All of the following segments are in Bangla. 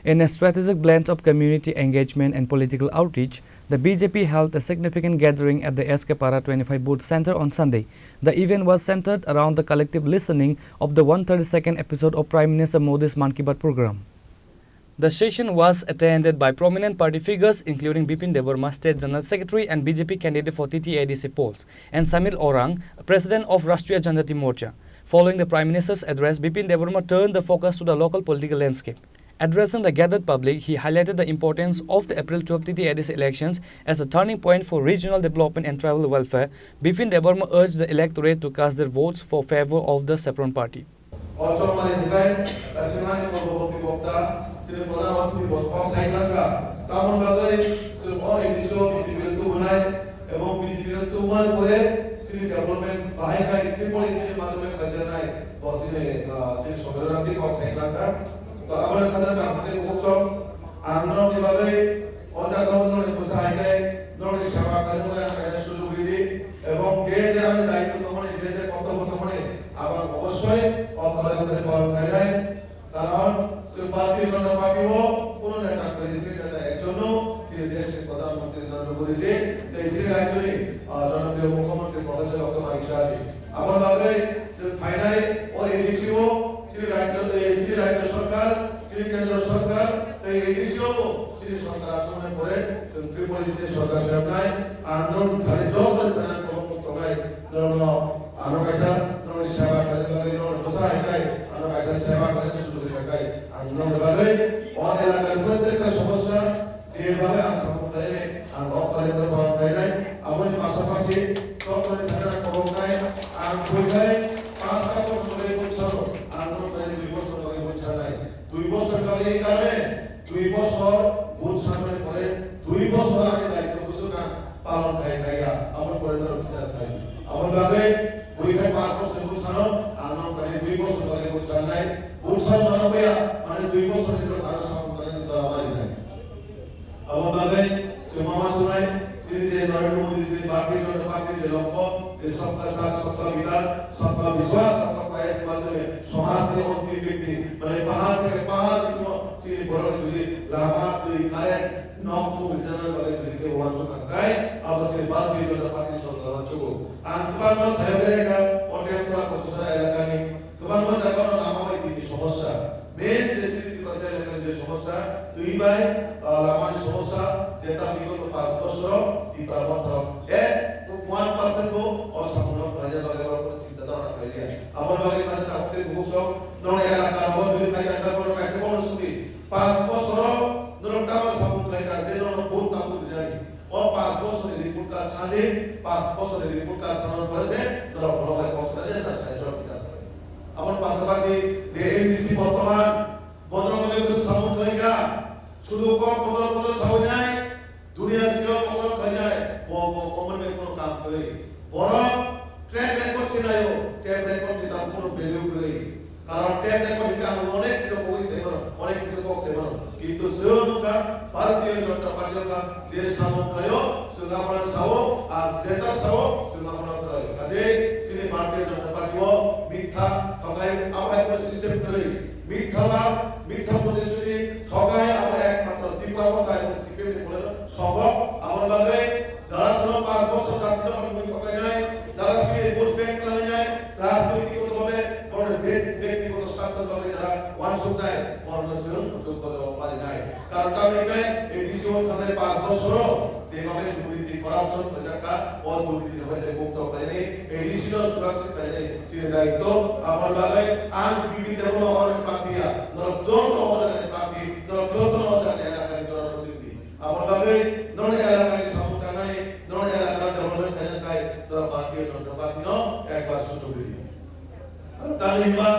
In a strategic blend of community engagement and political outreach, the BJP held a significant gathering at the SK Para 25 Booth Center on Sunday. The event was centered around the collective listening of the 132nd episode of Prime Minister Modi's Mann Ki Baat program. The session was attended by prominent party figures including Bipin Debarma, State General Secretary and BJP candidate for TTADC polls, and Samil Orang, President of Rashtriya Janjati Morcha. Following the Prime Minister's address, Bipin Debarma turned the focus to the local political landscape. Addressing the gathered public, he highlighted the importance of the April 12 TTADC elections as a turning point for regional development and tribal welfare. Bipin Debarma urged the electorate to cast their votes for favor of the Saffron Party. Amar kaza namte buksom andro ni bagai osa governor ni kusaikai nor ni shama kaza na kaya shuru gidi ebong je ami daitto tomane je kortobbo tomane abar oboshoi okhore khore palan kairai karon Bharatiya Janata Party ho kono neta kরেছে neta ekjonno তিনি দেশের প্রধানমন্ত্রী নরেন্দ্র মোদী জি এই শ্রী রাজ্যনি জনপ্রিয় মুখ্যমন্ত্রী প্রফেসর ডক্টর মানিক শাহ জি আমার বাগে ফাইনালি ও এডিসিও শ্রী রাজ্য সরকার শ্রী কেন্দ্র সরকার এই এডিসিও শ্রী সরকার আসনের পরে ত্রিপুরা যে সরকার সামনে আন্দোলন ধারে জগৎ জানা কমতগাই ধর্ম আনোকাইসা নরেশ সেবা কাজে লাগে নরেশ বসাই গায় আনোকাইসা সেবা কাজে শুরু করে গায় আন্দোলন বাগে ও এলাকার প্রত্যেকটা সমস্যা যেভাবে আসামে আর অকালে করে পালন করে নাই আমার পাশাপাশি সকলে থাকা করোনায় আর কইগায় 5 টা বছর ধরে বছর আন্দোলন করে 2 বছর ধরে বছর নাই 2 বছর ধরে এই কারণে 2 বছর ভোট সামনে করে 2 বছর আগে দায়িত্ব বুঝুকা পালন করে গাইয়া আমার পরিবার বিচার খাই আমার ভাবে কইগায় 5 বছর বছর আন্দোলন করে 2 বছর ধরে বছর নাই বছর মানবয়া মানে 2 বছর ধরে আর সামনে করে জবাই নাই আমার ভাবে সমাজ সমাজ শ্রী যে নরেন্দ্র মোদী শ্রী ভারতীয় জনতা পার্টি যে লক্ষ্য যে সবকা সাথ সবকা বিকাশ সবকা বিশ্বাস সবকা প্রয়াস মাধ্যমে সমাজকে অন্তিম ব্যক্তি মানে পাহাড় থেকে পাহাড় শ্রী বড় যদি লাভা দুই কারেন্ট নকু জানার বলে যদি কেউ ওয়াঞ্চ কাকায় অবশ্যই ভারতীয় জনতা পার্টি সরকার ওয়াঞ্চ আর কেবল থাইবেরেকা অটেন্সরা প্রশাসন এলাকানি কেবল জায়গার নামাই দিন সমস্যা মেন ফেসিলিটি পাশে এলাকার যে সমস্যা দুই ভাই আমার সমস্যা যেটা বিগত 5 বছর তীব্র মাত্রা 1% কো অসম্পূর্ণ প্রজা বাগের উপর চিন্তা ধারণা করিয়া আমার বাগে কাছে আপনি ভূষক নন এলাকার বন্ধু ভাই কাটা কোন কাছে কোন সুবি 5 বছর নরটা সামুদ্র কাছে নন বহুত তাপু জানি ও 5 বছর রিপোর্ট কাজ সাথে 5 বছর রিপোর্ট কাজ সামনে করেছে ধর বড় ভাই কষ্ট যায় না সাইজর বিচার করে আমার পাশাপাশি যে এমডিসি বর্তমান বদরমলে কিছু সামুদ্রিকা শুধু কম বদরমলে সাউ যায় দুনিয়া ছিল কম হয়ে যায় ও কমনে কোনো কাম করে বড় ট্র্যাক রেকর্ড ছিল ট্র্যাক রেকর্ড দিতে কোনো ভ্যালু করে কারণ ট্র্যাক রেকর্ড দিতে অনেক কিছু কইছে অনেক কিছু কইছে কিন্তু সেরকমটা ভারতীয় জনতা পার্টি যে সামগ্রয় সুগামনা সাও আর জেতা সাও সুগামনা করে কাজে যিনি ভারতীয় জনতা পার্টি মিথ্যা ঠকাই আবার একটা সিস্টেম করে মিথ্যাবাস মিথ্যা প্রতিশ্রুতি ঠকাই আবার একমাত্র বিপ্লবতা এবং সিপিএম বলে সম্ভব আমার ভাবে যারা ছিল 5 বছর জাতীয় পার্টি ঠকাই যায় যারা সেই ভোট ব্যাংক লাগে যায় রাজনৈতিকভাবে বড় ব্যক্তিগত স্বার্থভাবে যারা ওয়ানশট দেয় বর্ণছিল যোগ্যতা পারে নাই কারণ আমেরিকায় এই ডিসিও থানায় 5 বছর যেভাবে দুর্নীতি করাপশন প্রজাকা ও দুর্নীতি হয়ে মুক্ত করেনি এই ডিসিও সুরক্ষিত করে যে দায়িত্ব আমার ভাবে আন বিভিন্ন ধরনের প্রার্থীরা যত অজানে প্রার্থী যত অজানে এলাকার জনপ্রতিনিধি আমার ভাবে নন এলাকার সমুদায় নন এলাকার ডেভেলপমেন্ট এজেন্ডায় ভারতীয় জনতা পার্টি একবার সুযোগ দিই তালিমা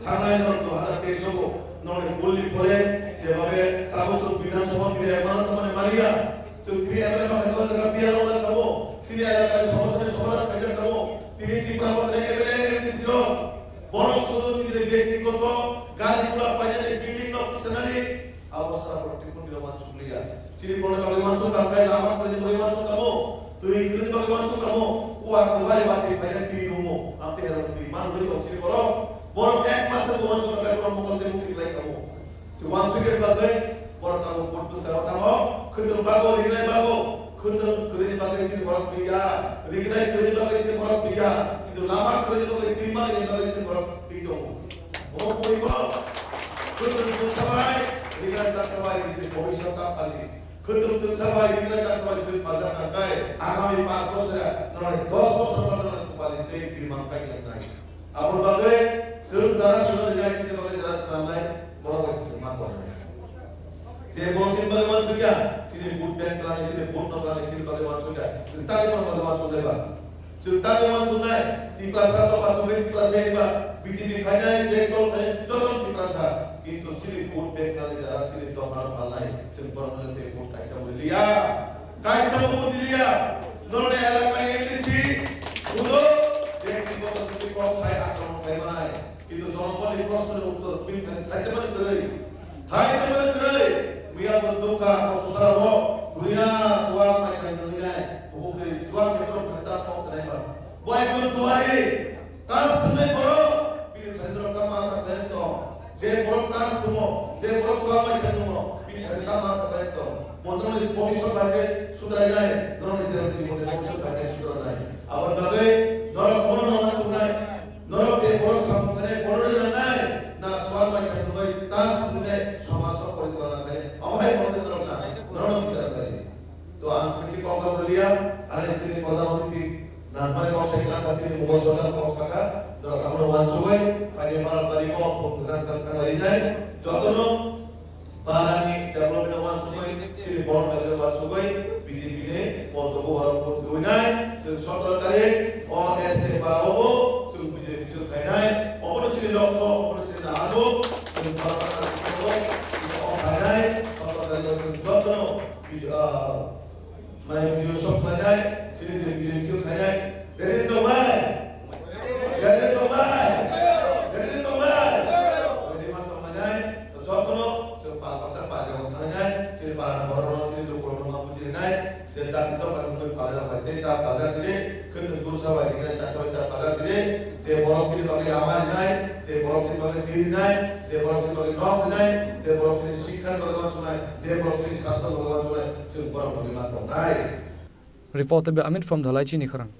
থানায় 2023 ননে গুলি করে যেভাবে তাবসুর বিধানসভা বিধায়ক মানে মারিয়া চৌধুরী এমএলএ মাকে জায়গা পিয়ানো না খাবো সিরিয়া এলাকার সমস্যার সমাধান কাজে খাবো তিনি ত্রিপুরাতে এমএলএ দিছিল বড় শুধু নিজের ব্যক্তিগত গাড়িগুলো পাইয়ে বিল্ডিং অফ সেনারি অবস্থা প্রতিকূল নির্মাণ চুলিয়া চিরিপড়ে ভগবান সুকাকায় নামা করে ভগবান সুকামো তুই ইংরেজি ভগবান সুকামো ও আর দুবাই বাকি পাইয়ে পিউমো আপনি এর মান হই চিরিপড় বড় এক মাসে ভগবান সুকাকায় ব্রহ্মকন্ডে মুক্তি লাই কামো 완수계 바게 뭐라고 볼부스가 타고 그들 바고 리그네 바고 그들이 바게 이제 뭐라고 비야 리그네 그들이 바게 이제 뭐라고 비야 কিন্তু লামা 그들이 바게 뒤만 바게 이제 뭐라고 뒤도 뭐 보이고 그들 সবাই 리그네 딱 সবাই 이제 ভবিষ্যৎটা পালি 그들 সবাই 리그네 딱 সবাই 그들 বাজার কাটায় আগামী 5 বছরে নয় 10 বছর পর্যন্ত পালিতে বিমান কাই নাই আপন ভাবে সব যারা শুনে গাইতে বলে যারা সামনে বড় কিছু সম্মান করে যে বলছেন ভগবান সুরিয়া সিনে বুট ব্যাংক লাগে সিনে বুট না লাগে সিনে ভগবান সুরিয়া সিনতালে ভগবান সুরিয়া সিনতালে ভগবান সুনাই তিপ্রাসা তো পাসবে তিপ্রাসা এবা বিজেপি খাইনাই যে কল যত তিপ্রাসা কিন্তু সিনে বুট ব্যাংক লাগে যারা সিনে তো আমার পালাই সিন পরমানেন্ট বুট কাইসা বলিয়া কাইসা বুট লিয়া নরনে এলাকায় এটিসি গুলো দেখি কত সুবি কম সাই আক্রমণ করে নাই কিন্তু জনগণের প্রশ্নের উত্তর দিতে থাকতে পারে কই থাইতে পারে কই মিয়া বন্ধুকা অসুসারব দুনিয়া জোয়ার মাইকান দুনিয়ায় বহুতে জোয়ার কেতন ভাতা পাওয়া যায় না বয়জন জোয়ারে কাজ তুমি করো বিল ধন্দ্র কামা সাথে তো যে বড় কাজ তুমি যে বড় জোয়ার মাইকান তুমি বিল ধন্দ্র কামা সাথে তো বন্ধুদের ভবিষ্যৎ ভাবে সুধরাই যায় নরমের জীবনে ভবিষ্যৎ ভাবে সুধরাই যায় আবার ভাবে নর কোন না সুধরাই নর যে বড় সম্পদে বড় জানায় না জোয়ার মাইকান তুমি কাজ তুমি সমাজ পরিচালনা করে অভাব বন্ধ করো না নর বিচার করে তো আমি কৃষি প্রোগ্রাম বলিয়া আর এই প্রধানমন্ত্রী নাম্বারে কৌশিকলা কাছে মুগসলা কৌশিকা তো আমরা ওয়ানসুই পানি পারার তারিখ প্রোগ্রাম সরকার হয়ে যায় যতন পারানি ডেভেলপমেন্ট ওয়ানসুই সিনি বড় মেলে ওয়ানসুই বিজেপি নে পদবো হল দুই নাই 17 তারিখ ওএসএ বাবো সুন বিজেপি সুন খাইনাই অপরচিত লক্ষ্য অপরচিত আলো সুন সরকার খাইনাই 17 তারিখ সুন যতন মানে বিজয় সব খাইনাই সিনি যে বিজয় সুন খাইনাই রেডি তো ভাই রেডি তো ভাই রেডি তো ভাই রেডি মা তো খাইনাই তো যতন সুন পাশা পারে খাইনাই সিনি পারা বড় সিনি লোক মা বুঝি নাই যে জাতি তো পারে মুই পারা হইতে তা পারা সিনি কিন্তু দূর সবাই দিনে তা সবাই তা পারা সিনি যে বড় সিনি পারে আমার নাই যে বড় সিনি পারে তীর নাই যে বড় সিনি পারে নখ নাই যে বড় সিনি শিক্ষার ভগবান শোনায় যে বড় সিনি শাস্ত্র ভগবান শোনায় সে বড় ভগবান নাই Reported by Amit from Dhalai Chini Kharang.